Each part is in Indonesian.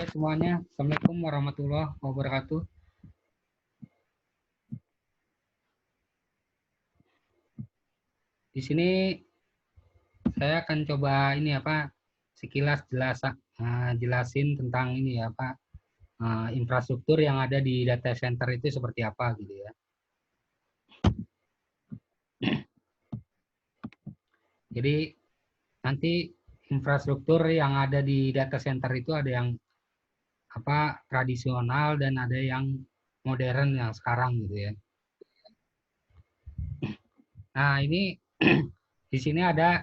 Oke semuanya, Assalamualaikum warahmatullahi wabarakatuh. Di sini saya akan coba sekilas jelasin tentang infrastruktur yang ada di data center itu seperti apa gitu ya. Jadi nanti infrastruktur yang ada di data center itu ada yang tradisional dan ada yang modern yang sekarang gitu ya. Nah, ini di sini ada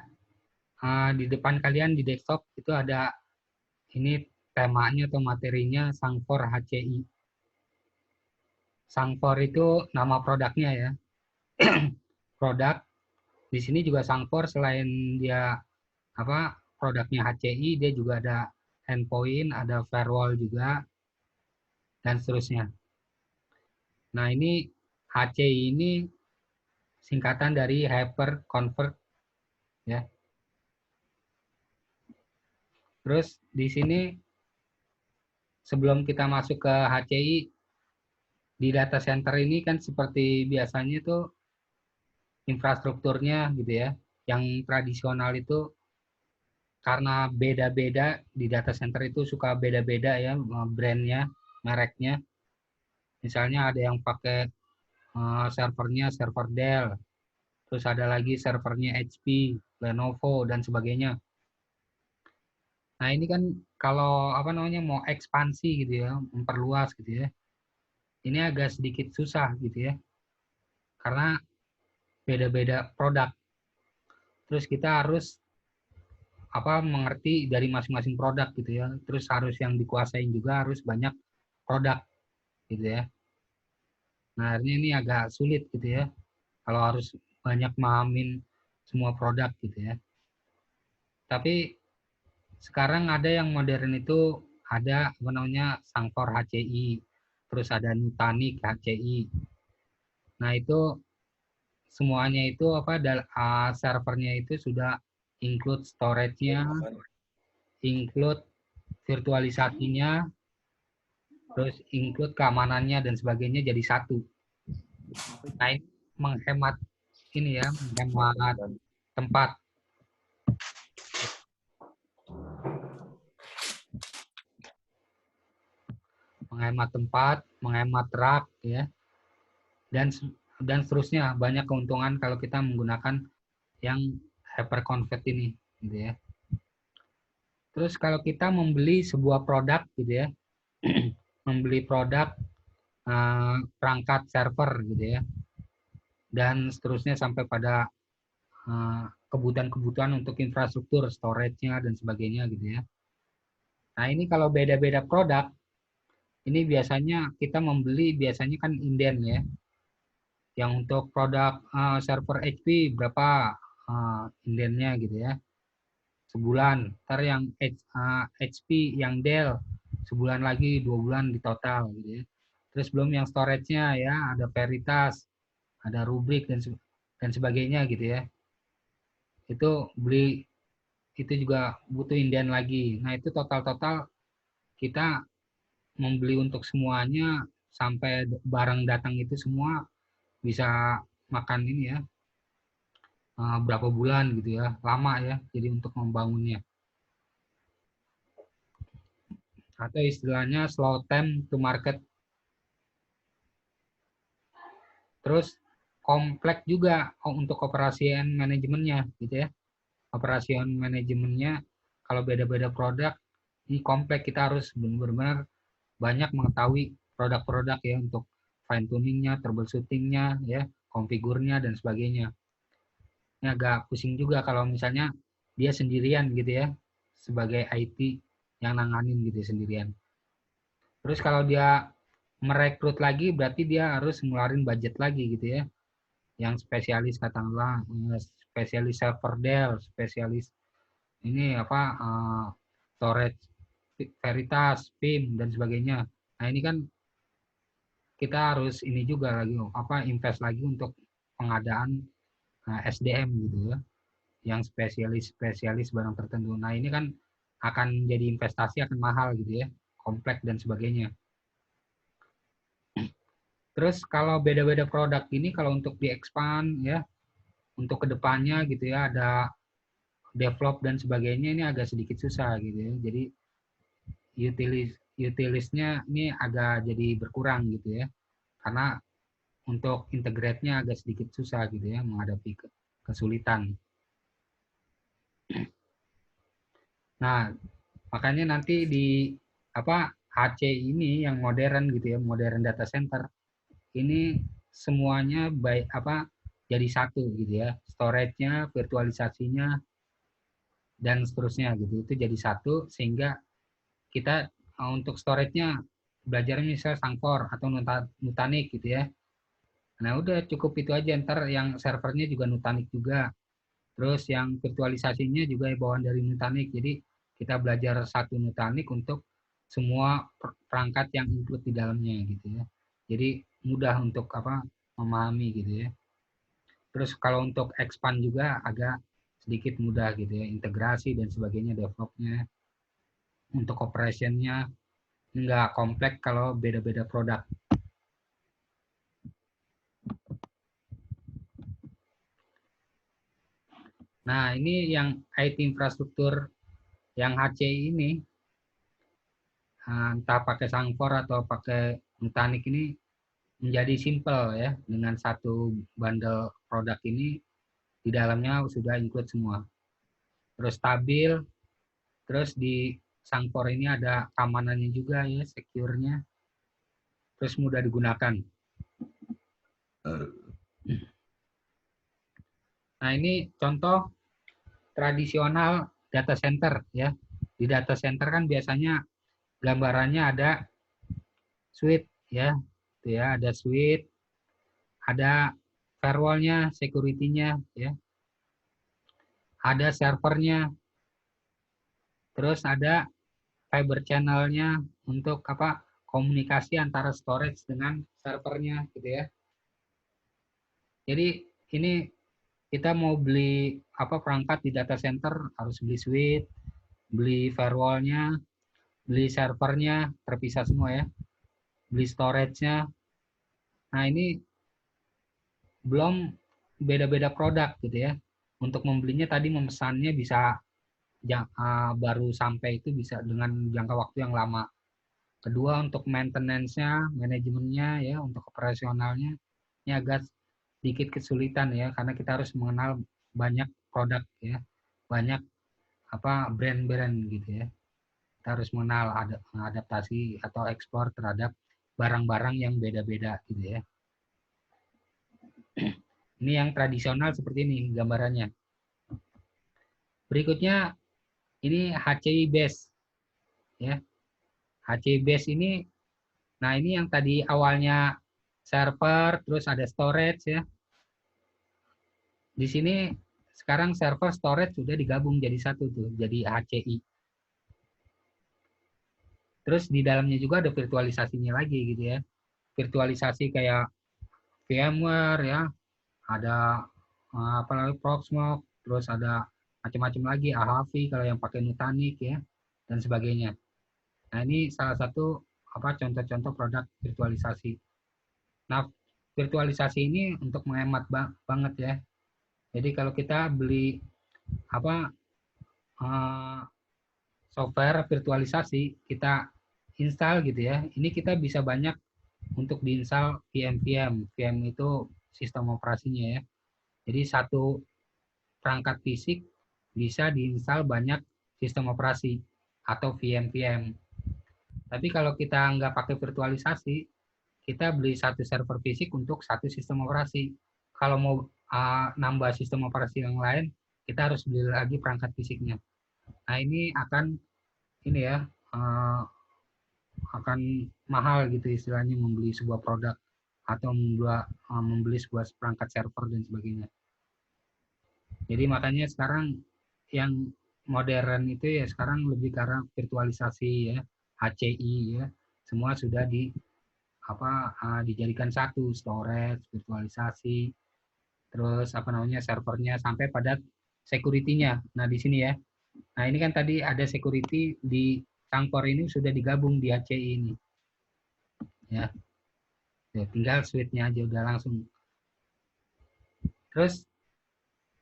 di depan kalian di desktop itu ada ini temanya atau materinya Sangfor HCI. Sangfor itu nama produknya ya. Produk di sini juga Sangfor selain dia produknya HCI, dia juga ada endpoint, ada firewall juga dan seterusnya. Nah, ini HCI ini singkatan dari Hyper Convert ya. Terus di sini sebelum kita masuk ke HCI di data center ini kan seperti biasanya itu infrastrukturnya gitu ya. Yang tradisional itu karena beda-beda di data center itu suka beda-beda ya brandnya, mereknya. Misalnya ada yang pakai servernya server Dell, terus ada lagi servernya HP, Lenovo dan sebagainya. Nah ini kan kalau mau ekspansi gitu ya, memperluas gitu ya, ini agak sedikit susah gitu ya, karena beda-beda produk. Terus kita harus mengerti dari masing-masing produk gitu ya. Terus harus yang dikuasain juga harus banyak produk gitu ya. Nah, ini agak sulit gitu ya. Kalau harus banyak memahamin semua produk gitu ya. Tapi sekarang ada yang modern itu ada Sangfor HCI, terus ada Nutanix HCI. Nah, itu semuanya itu servernya itu sudah include storage-nya, include virtualisasinya, terus include keamanannya dan sebagainya jadi satu. Nah, ini menghemat tempat. Menghemat tempat, menghemat rak ya. Dan seterusnya banyak keuntungan kalau kita menggunakan yang hyperconvert ini gitu ya. Terus kalau kita membeli sebuah produk gitu ya, membeli produk perangkat server gitu ya, dan seterusnya sampai pada kebutuhan-kebutuhan untuk infrastruktur, storage-nya dan sebagainya gitu ya. Nah ini kalau beda-beda produk, ini biasanya kita membeli biasanya kan inden ya. Yang untuk produk server HP berapa indennya gitu ya. Sebulan. Ntar yang HP, yang Dell sebulan lagi, 2 bulan di total gitu ya. Terus belum yang storage-nya ya, ada Veritas, ada Rubrik dan sebagainya gitu ya. Itu beli itu juga butuh inden lagi. Nah, itu total-total kita membeli untuk semuanya sampai barang datang itu semua bisa makan ini ya berapa bulan gitu ya, lama ya, jadi untuk membangunnya. Atau istilahnya slow time to market. Terus kompleks juga untuk operasian manajemennya gitu ya. Operasian manajemennya kalau beda-beda produk, ini kompleks, kita harus benar-benar banyak mengetahui produk-produk ya untuk fine tuningnya, troubleshootingnya, ya, konfigurnya dan sebagainya. Ini agak pusing juga kalau misalnya dia sendirian gitu ya, sebagai IT yang nanganin gitu sendirian. Terus kalau dia merekrut lagi berarti dia harus ngeluarin budget lagi gitu ya. Yang spesialis katakanlah spesialis server Dell, spesialis ini storage Veritas, PIM dan sebagainya. Nah, ini kan kita harus ini juga lagi invest lagi untuk pengadaan SDM gitu ya. Yang spesialis barang tertentu. Nah, ini kan akan jadi investasi akan mahal gitu ya. kompleks dan sebagainya. Terus kalau beda-beda produk ini kalau untuk di-expand ya, untuk kedepannya gitu ya, ada develop dan sebagainya ini agak sedikit susah gitu ya. Jadi utilisnya ini agak jadi berkurang gitu ya. Karena untuk integrate-nya agak sedikit susah gitu ya, menghadapi kesulitan. Nah, makanya nanti di HC ini yang modern gitu ya, modern data center ini semuanya baik jadi satu gitu ya, storage-nya, virtualisasinya dan seterusnya gitu. Itu jadi satu sehingga kita untuk storage-nya belajarnya misal Sangkor atau Nutanix gitu ya. Nah, udah cukup itu aja, ntar yang servernya juga Nutanix juga. Terus yang virtualisasinya juga bawaan dari Nutanix. Jadi kita belajar satu Nutanix untuk semua perangkat yang include di dalamnya gitu ya. Jadi mudah untuk memahami gitu ya. Terus kalau untuk expand juga agak sedikit mudah gitu ya, integrasi dan sebagainya, developnya. Untuk operationnya nggak kompleks kalau beda-beda produk. Nah, ini yang IT infrastruktur yang HC ini, entah pakai Sangfor atau pakai Nutanix ini menjadi simple ya, dengan satu bundle produk ini di dalamnya sudah include semua. Terus stabil, terus di Sangfor ini ada keamanannya juga ya, secure-nya, terus mudah digunakan. Nah, ini contoh tradisional data center ya. Di data center kan biasanya gambarannya ada suite ya. Itu ya, ada suite, ada firewall-nya, security-nya ya. Ada servernya, terus ada fiber channel-nya untuk komunikasi antara storage dengan servernya gitu ya. Jadi ini kita mau beli perangkat di data center harus beli suite, beli firewall-nya, beli servernya terpisah semua ya, beli storage-nya. Nah, ini belum beda-beda produk gitu ya. Untuk membelinya tadi memesannya bisa baru sampai itu bisa dengan jangka waktu yang lama. Kedua, untuk maintenance-nya, manajemennya ya, untuk operasionalnya ini agak sedikit kesulitan ya, karena kita harus mengenal banyak produk ya, banyak brand-brand gitu ya. Kita harus mengenal adaptasi atau ekspor terhadap barang-barang yang beda-beda gitu ya. Ini yang tradisional seperti ini gambarannya. Berikutnya ini HCI base ya. HCI base ini, nah ini yang tadi awalnya server terus ada storage ya. Di sini sekarang server storage sudah digabung jadi satu tuh, jadi HCI. Terus di dalamnya juga ada virtualisasinya lagi gitu ya. Virtualisasi kayak VMware ya, ada apalagi Proxmox, terus ada macam-macam lagi, Ahavi kalau yang pakai Nutanix ya, dan sebagainya. Nah, ini salah satu contoh-contoh produk virtualisasi. Nah, virtualisasi ini untuk menghemat banget ya. Jadi kalau kita beli software virtualisasi, kita install gitu ya. Ini kita bisa banyak untuk diinstal VM. VM itu sistem operasinya ya. Jadi satu perangkat fisik bisa diinstal banyak sistem operasi atau VM. Tapi kalau kita nggak pakai virtualisasi, kita beli satu server fisik untuk satu sistem operasi. Kalau mau nambah sistem operasi yang lain, kita harus beli lagi perangkat fisiknya. Nah, ini akan akan mahal gitu istilahnya membeli sebuah produk atau membeli sebuah perangkat server dan sebagainya. Jadi makanya sekarang yang modern itu ya sekarang lebih karena virtualisasi ya, HCI ya, semua sudah dijadikan satu, storage, virtualisasi, terus servernya sampai pada security-nya. Nah, di sini ya. Nah, ini kan tadi ada security di Sangkor ini sudah digabung di HCI ini. Ya, tinggal switch-nya aja udah langsung. Terus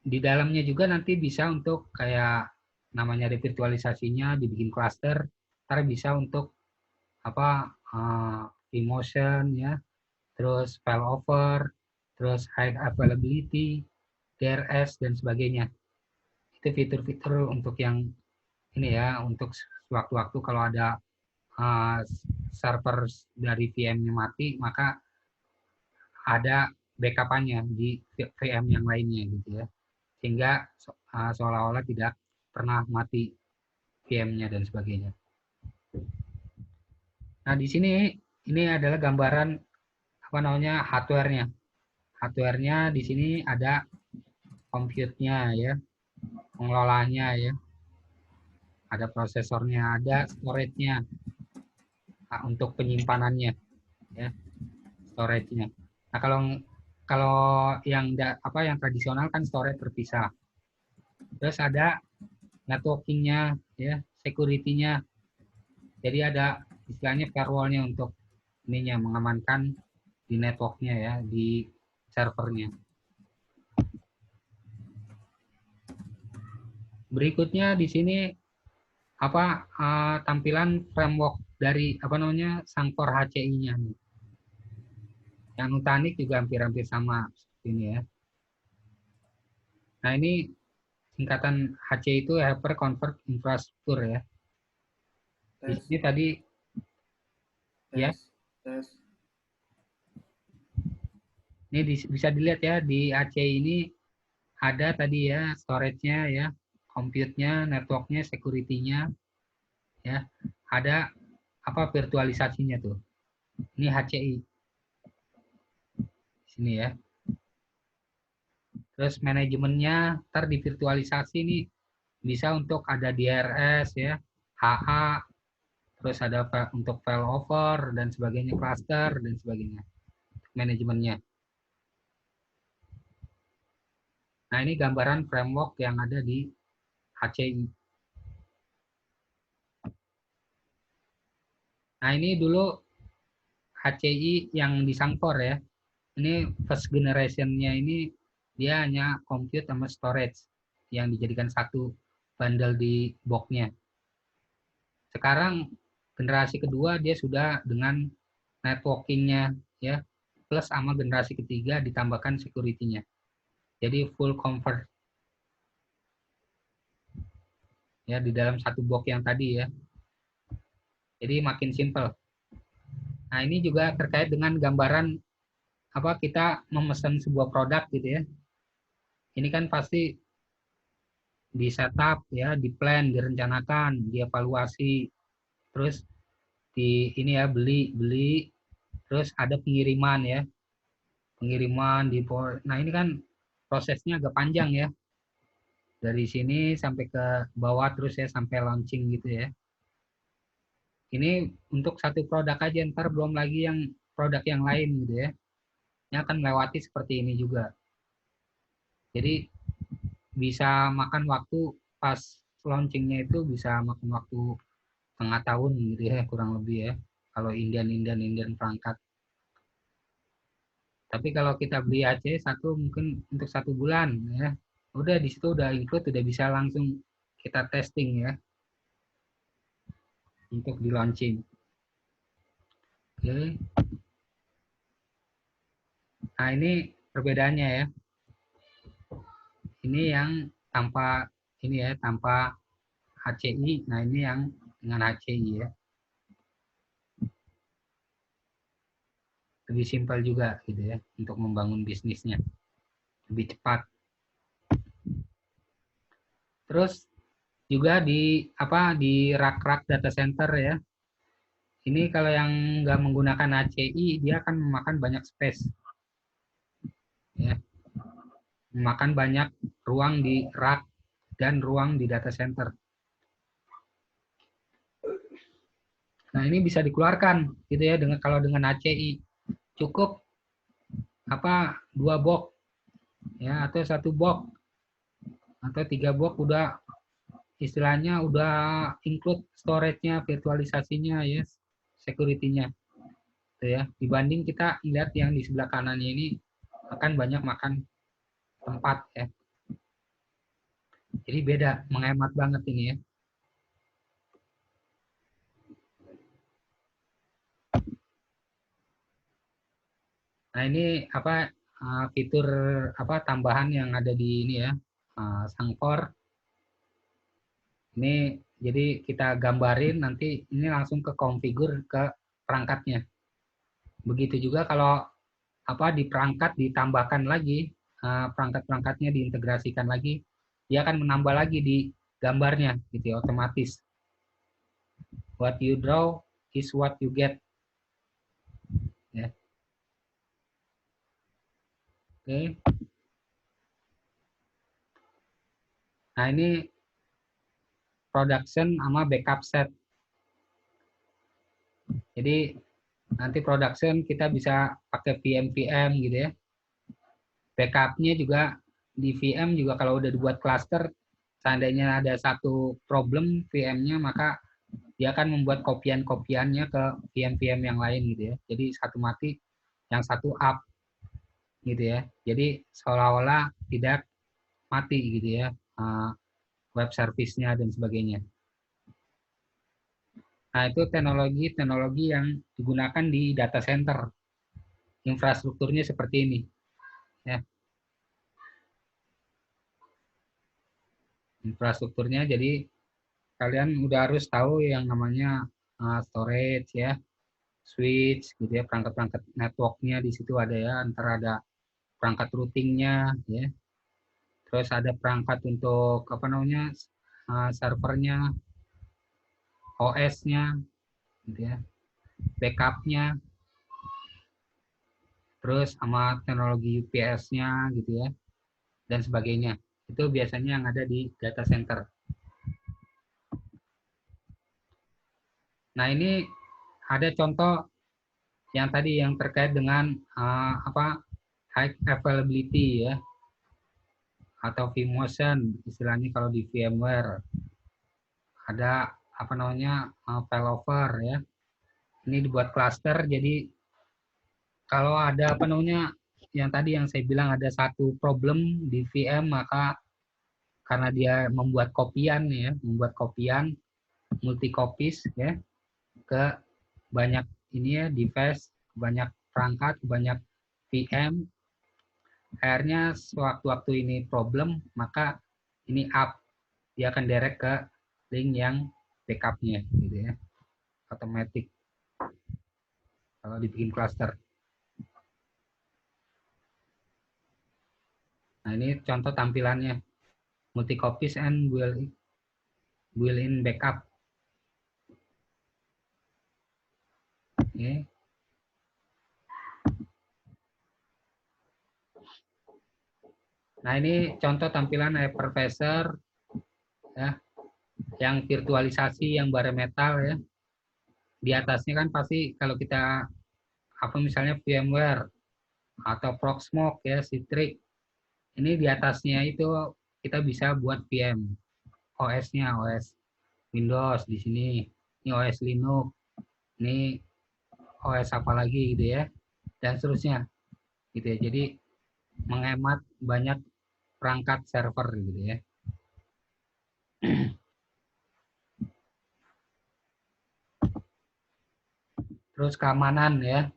di dalamnya juga nanti bisa untuk kayak namanya revirtualisasinya dibikin cluster, ntar bisa untuk apa emotion ya, terus failover, terus high availability, DRS dan sebagainya. Itu fitur-fitur untuk yang ini ya, untuk waktu-waktu kalau ada server dari VM-nya mati, maka ada backup-nya di VM yang lainnya gitu ya. Sehingga seolah-olah tidak pernah mati VM-nya dan sebagainya. Nah, di sini ini adalah gambaran apa namanya hardware-nya. Hardware-nya di sini ada compute-nya ya, pengelolanya ya. Ada prosesornya, ada storage-nya untuk penyimpanannya ya, storage-nya. Nah, kalau yang yang tradisional kan storage terpisah. Terus ada networking-nya ya, security-nya. Jadi ada istilahnya firewall-nya untuk ininya mengamankan di network-nya ya, di servernya. Berikutnya di sini tampilan framework dari Sangkor HCI-nya nih. Yang Nutanix juga hampir-hampir sama ini ya. Nah, ini singkatan HCI itu Hyper Converged Infrastructure ya. Di sini tadi ya. Ini bisa dilihat ya, di HCI ini ada tadi ya storage-nya ya, compute-nya, network-nya, security-nya ya. Ada virtualisasinya tuh. Ini HCI. Sini ya. Terus manajemennya ntar di virtualisasi nih bisa untuk ada DRS ya, HA, terus ada untuk failover dan sebagainya, cluster dan sebagainya. Manajemennya. Nah, ini gambaran framework yang ada di HCI. Nah, ini dulu HCI yang di Sangkor ya. Ini first generation-nya ini dia hanya compute sama storage yang dijadikan satu bundle di box-nya. Sekarang generasi kedua dia sudah dengan networking-nya ya, plus sama generasi ketiga ditambahkan security-nya. Jadi full convert ya di dalam satu box yang tadi ya. Jadi makin simple. Nah, ini juga terkait dengan gambaran kita memesan sebuah produk gitu ya. Ini kan pasti di setup ya, di plan, direncanakan, dievaluasi, terus di ini ya beli, terus ada pengiriman ya, pengiriman di. Nah, ini kan prosesnya agak panjang ya, dari sini sampai ke bawah terus ya sampai launching gitu ya. Ini untuk satu produk aja, ntar belum lagi yang produk yang lain gitu ya. Ini akan melewati seperti ini juga. Jadi bisa makan waktu pas launchingnya itu bisa makan waktu setengah tahun gitu ya, kurang lebih ya. Kalau Indian perangkat. Tapi kalau kita beli AC satu mungkin untuk 1 bulan ya. Udah di situ udah include, udah bisa langsung kita testing ya untuk di launching. Oke. Nah, ini perbedaannya ya. Ini yang tanpa ini ya, tanpa HCI. Nah, ini yang dengan HCI ya. Lebih simpel juga gitu ya untuk membangun bisnisnya. Lebih cepat. Terus juga di rak-rak data center ya. Ini kalau yang nggak menggunakan HCI, dia akan memakan banyak space. Ya. Memakan banyak ruang di rak dan ruang di data center. Nah, ini bisa dikeluarkan gitu ya kalau dengan HCI. Cukup 2 box ya, atau 1 box atau 3 box udah istilahnya udah include storage-nya, virtualisasinya, ya, security-nya. Gitu ya. Dibanding kita lihat yang di sebelah kanannya ini akan banyak makan tempat ya. Jadi beda, menghemat banget ini ya. Nah, ini apa fitur apa tambahan yang ada di ini ya. Sangkor. Ini jadi kita gambarin nanti ini langsung ke configure ke perangkatnya. Begitu juga kalau apa di perangkat ditambahkan lagi perangkat-perangkatnya diintegrasikan lagi, dia akan menambah lagi di gambarnya gitu ya, otomatis. What you draw is what you get. Ya. Oke. Nah, ini production sama backup set. Jadi nanti production kita bisa pakai VM gitu ya. Backupnya juga di VM juga kalau udah dibuat cluster, seandainya ada satu problem VM-nya, maka dia akan membuat kopian-kopiannya ke VM-VM yang lain gitu ya. Jadi satu mati, yang satu up gitu ya. Jadi seolah-olah tidak mati gitu ya web service-nya dan sebagainya. Nah, itu teknologi-teknologi yang digunakan di data center. Infrastrukturnya seperti ini. Ya. Infrastrukturnya jadi kalian udah harus tahu yang namanya storage ya, switch gitu ya, perangkat-perangkat networknya di situ ada ya, antara ada perangkat routingnya ya, terus ada perangkat untuk apa namanya servernya, OS-nya gitu ya, backupnya, terus sama teknologi UPS-nya gitu ya, dan sebagainya. Itu biasanya yang ada di data center. Nah, ini ada contoh yang tadi yang terkait dengan apa high availability ya, atau vMotion istilahnya kalau di VMware. Ada apa namanya failover ya. Ini dibuat cluster, jadi kalau ada apa namanya yang tadi yang saya bilang ada satu problem di VM, maka karena dia membuat kopian ya, membuat kopian multi copies ya ke banyak ini ya device, banyak perangkat, banyak VM. Akhirnya sewaktu-waktu ini problem, maka ini up, dia akan direct ke link yang backupnya gitu ya, otomatis kalau dibikin cluster. Nah, ini contoh tampilannya, multi copies and built-in backup. Oke. Nah, ini contoh tampilan hypervisor ya, yang virtualisasi yang bare metal ya. Di atasnya kan pasti kalau kita apa misalnya VMware atau Proxmox ya, Citrix. Ini di atasnya itu kita bisa buat VM. OS-nya OS Windows di sini. Ini OS Linux. Ini OS apa lagi gitu ya. Dan seterusnya. Gitu ya. Jadi menghemat banyak perangkat server gitu ya. Terus keamanan ya.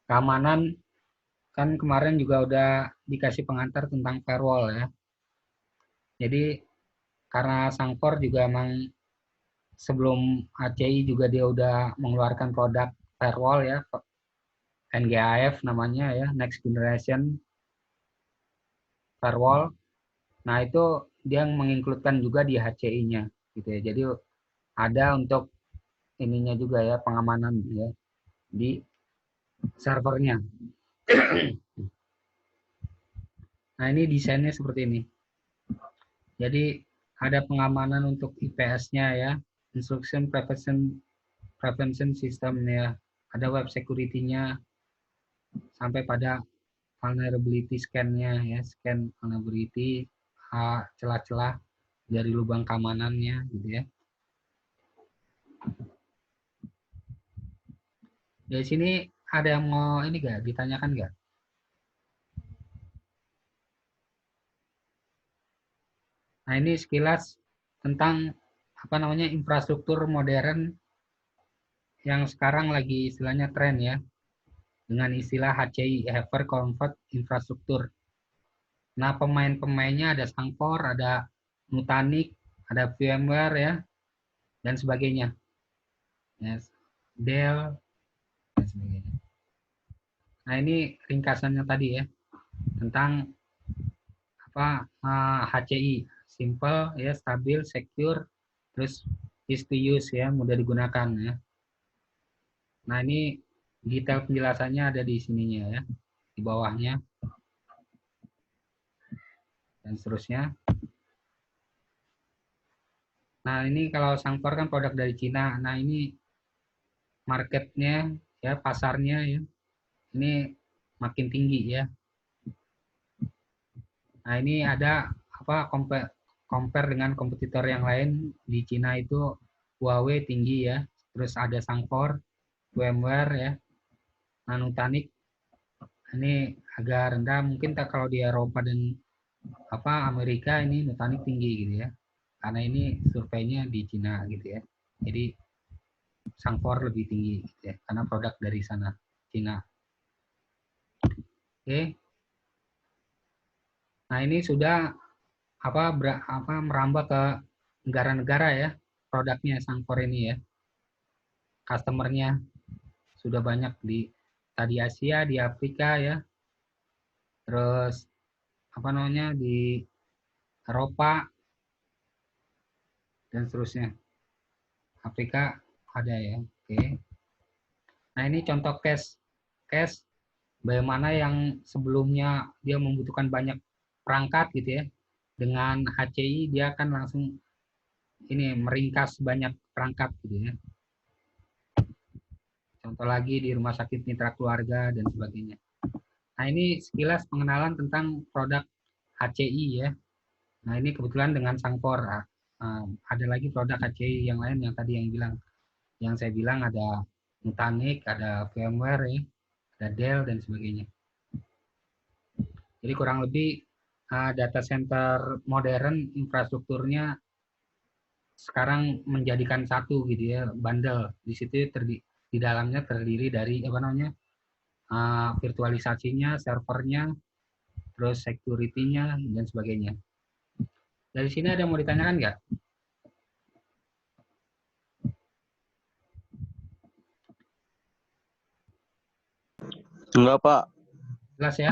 Keamanan kan kemarin juga udah dikasih pengantar tentang firewall ya. Jadi karena Sangkor juga emang sebelum HCI juga dia udah mengeluarkan produk firewall ya, NGAF namanya ya, Next Generation Firewall. Nah, itu dia menginkludkan juga di HCI-nya gitu ya. Jadi ada untuk ininya juga ya, pengamanan ya di servernya. Nah, ini desainnya seperti ini. Jadi ada pengamanan untuk IPS-nya ya, Instruction Prevention System ya, ada web security-nya sampai pada vulnerability scan-nya ya, scan vulnerability celah-celah dari lubang keamanannya gitu ya. Dari sini ada yang mau ini nggak ditanyakan nggak? Nah ini sekilas tentang apa namanya infrastruktur modern yang sekarang lagi istilahnya tren ya, dengan istilah HCI, Hyper Converged Infrastructure. Nah pemain-pemainnya ada Sangkor, ada Nutanix, ada VMware ya, dan sebagainya. Yes. Dell, dan sebagainya. Nah ini ringkasannya tadi ya, tentang apa HCI, simple ya, stabil, secure, terus easy to use ya, mudah digunakan ya. Nah ini detail penjelasannya ada di sininya ya, di bawahnya dan seterusnya. Nah ini kalau Sangkor kan produk dari Cina. Nah ini marketnya ya, pasarnya ya, ini makin tinggi ya. Nah ini ada apa compare dengan kompetitor yang lain di Cina itu Huawei tinggi ya, terus ada Sangkor, VMware ya, Nutanix ini agak rendah, mungkin tak kalau di Eropa dan apa Amerika ini Nutanix tinggi gitu ya, karena ini surveinya di Cina gitu ya, jadi Sangkor lebih tinggi gitu ya, karena produk dari sana Cina. Oke, nah ini sudah apa merambah ke negara-negara ya produknya Sangkor ini ya, customernya sudah banyak di tadi Asia, di Afrika ya, terus apa namanya di Eropa dan seterusnya. Afrika ada ya. Oke. Nah, ini contoh case bagaimana yang sebelumnya dia membutuhkan banyak perangkat gitu ya. Dengan HCI dia akan langsung ini meringkas banyak perangkat gitu ya. Contoh lagi di rumah sakit mitra keluarga dan sebagainya. Nah, ini sekilas pengenalan tentang produk HCI ya. Nah, ini kebetulan dengan Sangkor. Ada lagi produk HCI yang lain yang tadi yang saya bilang ada Nutanix, ada VMware ya, ada Dell dan sebagainya. Jadi kurang lebih data center modern infrastrukturnya sekarang menjadikan satu gitu ya, bundle. Di situ di dalamnya terdiri dari apa namanya virtualisasinya, servernya, terus security-nya dan sebagainya. Dari sini ada yang mau ditanyakan nggak? Enggak, Pak. Jelas ya?